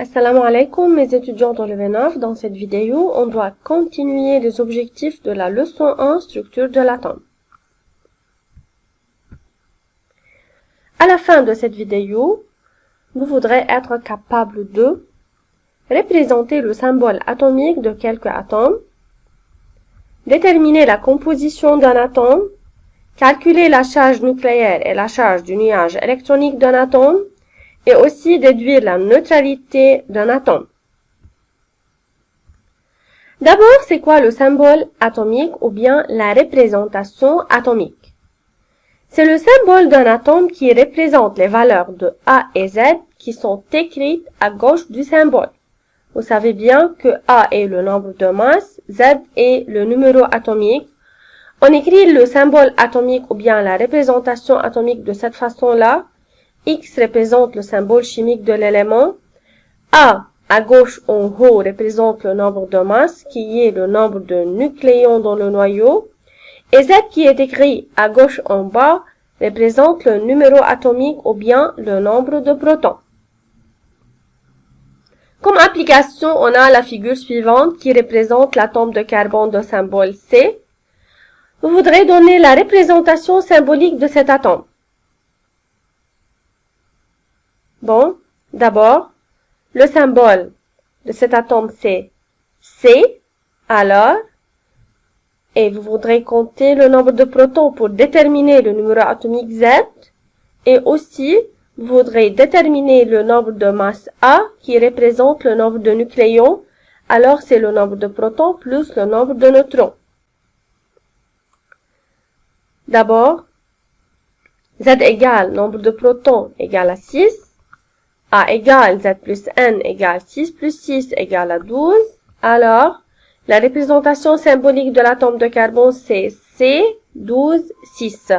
Assalamu alaikum mes étudiants de l'EV9. Dans cette vidéo, on doit continuer les objectifs de la leçon 1, structure de l'atome. À la fin de cette vidéo, vous voudrez être capable de représenter le symbole atomique de quelques atomes, déterminer la composition d'un atome, calculer la charge nucléaire et la charge du nuage électronique d'un atome, et aussi déduire la neutralité d'un atome. D'abord, c'est quoi le symbole atomique ou bien la représentation atomique? C'est le symbole d'un atome qui représente les valeurs de A et Z qui sont écrites à gauche du symbole. Vous savez bien que A est le nombre de masse, Z est le numéro atomique. On écrit le symbole atomique ou bien la représentation atomique de cette façon-là. X représente le symbole chimique de l'élément. A, à gauche en haut, représente le nombre de masse, qui est le nombre de nucléons dans le noyau. Et Z, qui est écrit à gauche en bas, représente le numéro atomique ou bien le nombre de protons. Comme application, on a la figure suivante qui représente l'atome de carbone de symbole C. Vous voudrez donner la représentation symbolique de cet atome. Bon, d'abord, le symbole de cet atome c'est C, alors, et vous voudrez compter le nombre de protons pour déterminer le numéro atomique Z, et aussi, vous voudrez déterminer le nombre de masse A qui représente le nombre de nucléons, alors c'est le nombre de protons plus le nombre de neutrons. D'abord, Z égale nombre de protons égale à 6, A égale Z plus N égale 6 plus 6 égale à 12. Alors, la représentation symbolique de l'atome de carbone, c'est C, 12, 6.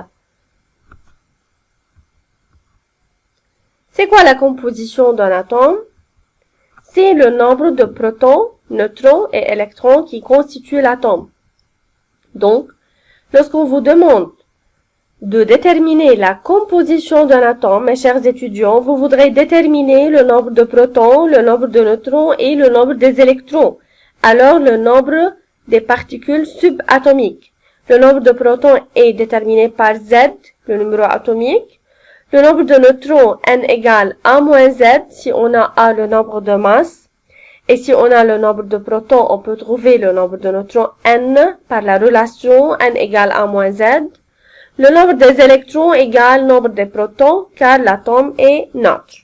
C'est quoi la composition d'un atome? C'est le nombre de protons, neutrons et électrons qui constituent l'atome. Donc, lorsqu'on vous demande de déterminer la composition d'un atome, mes chers étudiants, vous voudrez déterminer le nombre de protons, le nombre de neutrons et le nombre des électrons. Alors, le nombre des particules subatomiques. Le nombre de protons est déterminé par Z, le numéro atomique. Le nombre de neutrons, N égale A moins Z, si on a A le nombre de masse. Et si on a le nombre de protons, on peut trouver le nombre de neutrons N par la relation N égale A moins Z. Le nombre des électrons égale nombre des protons, car l'atome est neutre.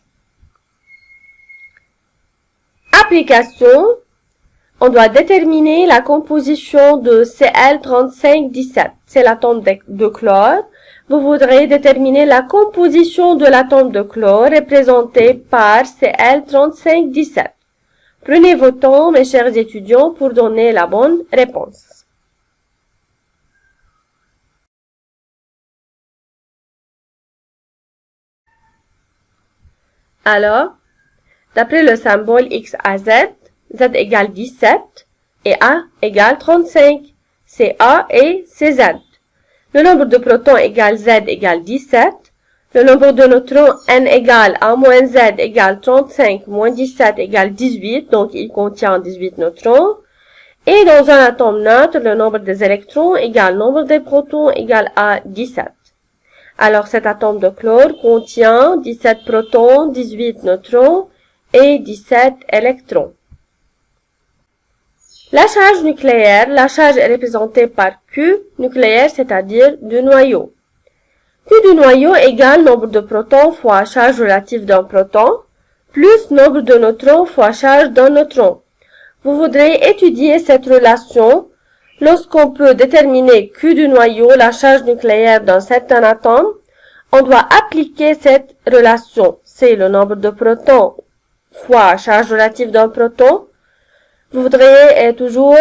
Application. On doit déterminer la composition de Cl3517. C'est l'atome de chlore. Vous voudrez déterminer la composition de l'atome de chlore représenté par Cl3517. Prenez vos temps, mes chers étudiants, pour donner la bonne réponse. Alors, d'après le symbole X à Z, Z égale 17 et A égale 35. C'est A et c'est Z. Le nombre de protons égale Z égale 17. Le nombre de neutrons N égale A moins Z égale 35 moins 17 égale 18. Donc, il contient 18 neutrons. Et dans un atome neutre, le nombre des électrons égale nombre des protons égale à 17. Alors, cet atome de chlore contient 17 protons, 18 neutrons et 17 électrons. La charge nucléaire, la charge est représentée par Q nucléaire, c'est-à-dire du noyau. Q du noyau égale nombre de protons fois charge relative d'un proton, plus nombre de neutrons fois charge d'un neutron. Vous voudrez étudier cette relation. Lorsqu'on peut déterminer Q du noyau, la charge nucléaire d'un certain atome, on doit appliquer cette relation. C'est le nombre de protons fois charge relative d'un proton. Vous voudrez toujours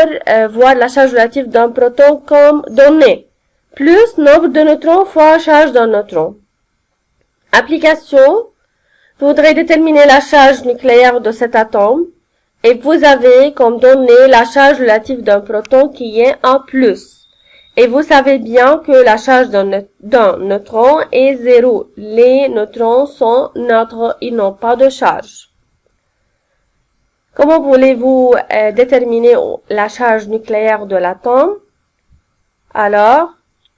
voir la charge relative d'un proton comme donnée, plus nombre de neutrons fois charge d'un neutron. Application. Vous voudrez déterminer la charge nucléaire de cet atome. Et vous avez comme donnée la charge relative d'un proton qui est en plus. Et vous savez bien que la charge d'un neutron est 0. Les neutrons sont neutres, ils n'ont pas de charge. Comment voulez-vous déterminer la charge nucléaire de l'atome? Alors,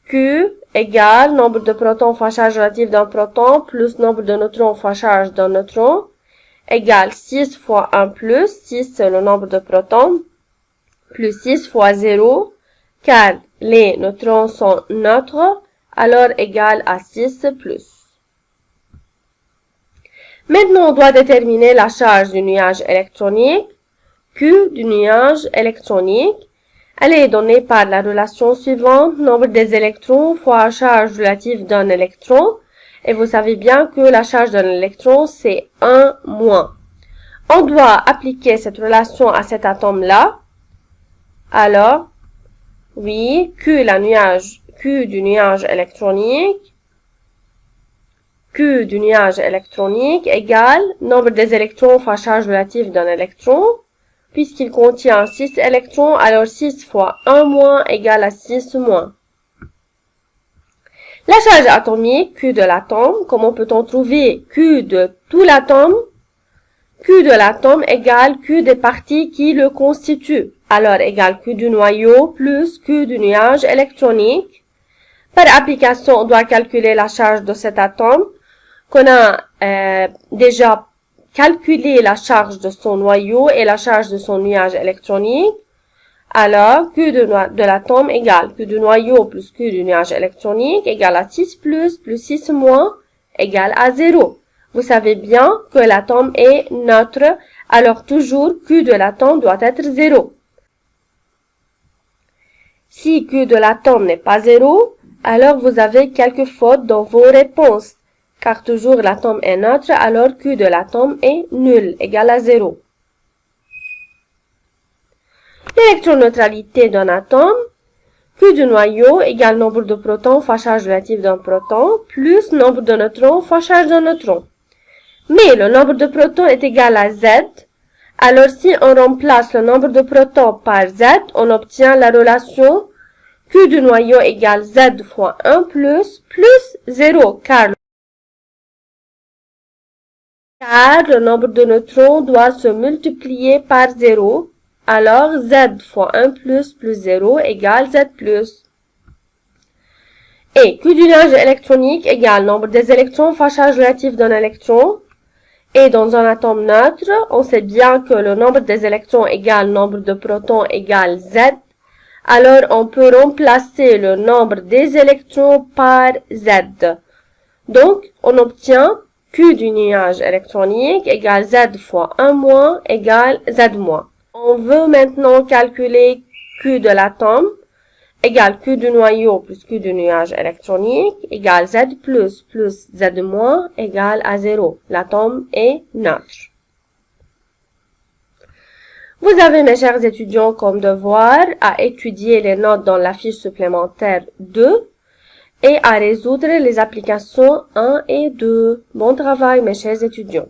Q égale nombre de protons fois charge relative d'un proton plus nombre de neutrons fois charge d'un neutron égale 6 fois 1 plus, 6 c'est le nombre de protons, plus 6 fois 0, car les neutrons sont neutres, alors égale à 6 plus. Maintenant, on doit déterminer la charge du nuage électronique. Q du nuage électronique. Elle est donnée par la relation suivante, nombre des électrons fois charge relative d'un électron. Et vous savez bien que la charge d'un électron, c'est 1 moins. On doit appliquer cette relation à cet atome-là. Alors, oui, Q du nuage électronique. Q du nuage électronique égale nombre des électrons fois charge relative d'un électron. Puisqu'il contient 6 électrons, alors 6 fois 1 moins égale à 6 moins. La charge atomique, Q de l'atome, comment peut-on trouver Q de tout l'atome? Q de l'atome égale Q des parties qui le constituent. Alors égale Q du noyau plus Q du nuage électronique. Par application, on doit calculer la charge de cet atome, qu'on a déjà calculé la charge de son noyau et la charge de son nuage électronique. Alors, Q de l'atome égale Q du noyau plus Q du nuage électronique égale à 6 plus 6 moins égale à 0. Vous savez bien que l'atome est neutre, alors toujours Q de l'atome doit être 0. Si Q de l'atome n'est pas 0, alors vous avez quelques fautes dans vos réponses, car toujours l'atome est neutre, alors Q de l'atome est nul, égal à 0. L'électroneutralité d'un atome, Q du noyau égale nombre de protons fois charge relative d'un proton, plus nombre de neutrons fois charge d'un neutron. Mais le nombre de protons est égal à Z, alors si on remplace le nombre de protons par Z, on obtient la relation Q du noyau égale Z fois 1 plus 0, car le nombre de neutrons doit se multiplier par 0, alors Z fois 1 plus 0 égale Z plus. Et Q du nuage électronique égale nombre des électrons fois charge relative d'un électron. Et dans un atome neutre, on sait bien que le nombre des électrons égale nombre de protons égale Z. Alors, on peut remplacer le nombre des électrons par Z. Donc, on obtient Q du nuage électronique égale Z fois 1 moins égale Z moins. On veut maintenant calculer Q de l'atome égale Q du noyau plus Q du nuage électronique égale Z plus Z moins égale à 0. L'atome est neutre. Vous avez, mes chers étudiants, comme devoir à étudier les notes dans la fiche supplémentaire 2 et à résoudre les applications 1 et 2. Bon travail, mes chers étudiants.